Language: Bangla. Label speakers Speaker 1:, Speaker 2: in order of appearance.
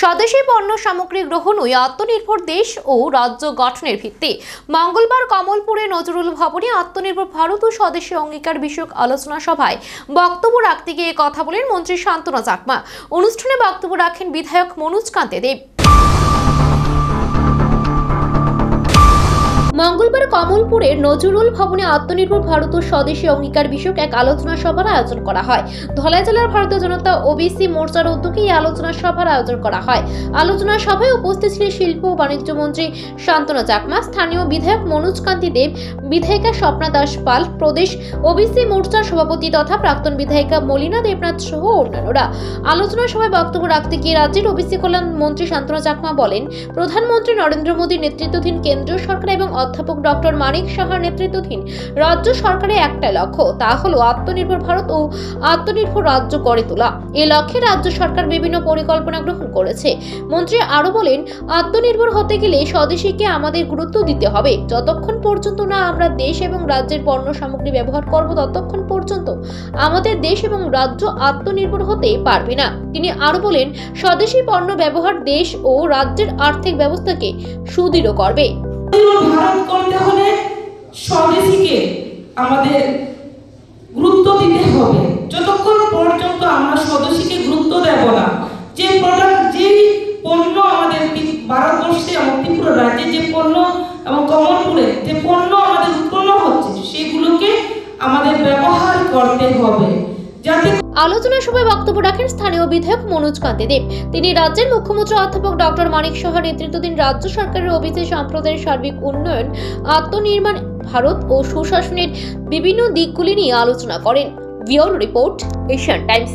Speaker 1: স্বদেশী পণ্য সামগ্রী গ্রহণই আত্মনির্ভর দেশ ও রাজ্য গঠনের ভিত্তি। মঙ্গলবার কমলপুরে নজরুল ভবনে আত্মনির্ভর ভারত ও স্বদেশী অঙ্গীকার বিষয়ক আলোচনা সভায় বক্তব্য রাখতে গিয়ে কথা বলেন মন্ত্রী শান্তনু চাকমা। অনুষ্ঠানে বক্তব্য রাখেন বিধায়ক মনোজ কান্তি দেব। মঙ্গলবার কমলপুরের নজরুল ভবনে আত্মনির্ভর ভারত ও স্বদেশী অঙ্গীকার বিষয়ক এক আলোচনা সভার আয়োজন করা হয়। ধলাই জেলার ভারতীয় জনতা ওবিসি মোর্চার উদ্যোগে এই আলোচনা সভার আয়োজন করা হয়। আলোচনা সভায় উপস্থিত ছিলেন শিল্প ও বাণিজ্য মন্ত্রী শান্তনু চাকমা, স্থানীয় বিধায়ক মনোজ কান্তি দেব, বিধায়িকা স্বপ্না দাস পাল, প্রদেশ ওবিসি মোর্চার সভাপতি তথা প্রাক্তন বিধায়িকা মলিনা দেবনাথ সহ অন্যান্যরা। আলোচনা সভায় বক্তব্য রাখতে গিয়ে রাজ্যের ওবিসি কল্যাণ মন্ত্রী শান্তনু চাকমা বলেন, প্রধানমন্ত্রী নরেন্দ্র মোদীর নেতৃত্বাধীন কেন্দ্রীয় সরকার এবং অধ্যাপক ডক্টর মানিক সাহার নেতৃত্বাধীন রাজ্য সরকারের একটা লক্ষ্য, তা হলো আত্মনির্ভর ভারত ও আত্মনির্ভর রাজ্য গড়ে তোলা। এই লক্ষ্যে রাজ্য সরকার বিভিন্ন পরিকল্পনা গ্রহণ করেছে। মন্ত্রী আরো বলেন, আত্মনির্ভর হতে গেলে স্বদেশীকে আমাদের গুরুত্ব দিতে হবে। যতক্ষণ পর্যন্ত না আমরা দেশ এবং রাজ্যের পণ্য সামগ্রী ব্যবহার করব, ততক্ষণ পর্যন্ত আমাদের দেশ এবং রাজ্য আত্মনির্ভর হতে পারবে না। তিনি আরো বলেন, স্বদেশী পণ্য ব্যবহার দেশ ও রাজ্যের আর্থিক ব্যবস্থাকে সুদৃঢ় করবে।
Speaker 2: ভারত করতে হলে স্বদেশীকে আমাদের গুরুত্ব দিতে হবে। যতক্ষণ পর্যন্ত আমরা স্বদেশীকে গুরুত্ব দেব না, যে প্রোডাক্ট যে পণ্য আমাদের ভারতবর্ষে এবং ত্রিপুরা রাজ্যে যে পণ্য এবং কমলপুরে যে পণ্য আমাদের উৎপন্ন হচ্ছে, সেগুলোকে আমাদের ব্যবহার করতে হবে।
Speaker 1: আলোচনা সভায় বক্তব্য রাখেন স্থানীয় বিধায়ক মনোজ কান্তি দেব। তিনি রাজ্যের মুখ্যমন্ত্রী অধ্যাপক ডক্টর মানিক সাহার নেতৃত্বাধীন রাজ্য সরকারের ওবিসি সম্প্রদায়ের সার্বিক উন্নয়ন, আত্মনির্মাণ ভারত ও সুশাসনের বিভিন্ন দিকগুলি নিয়ে আলোচনা করেন। Bureau report, Asian Times.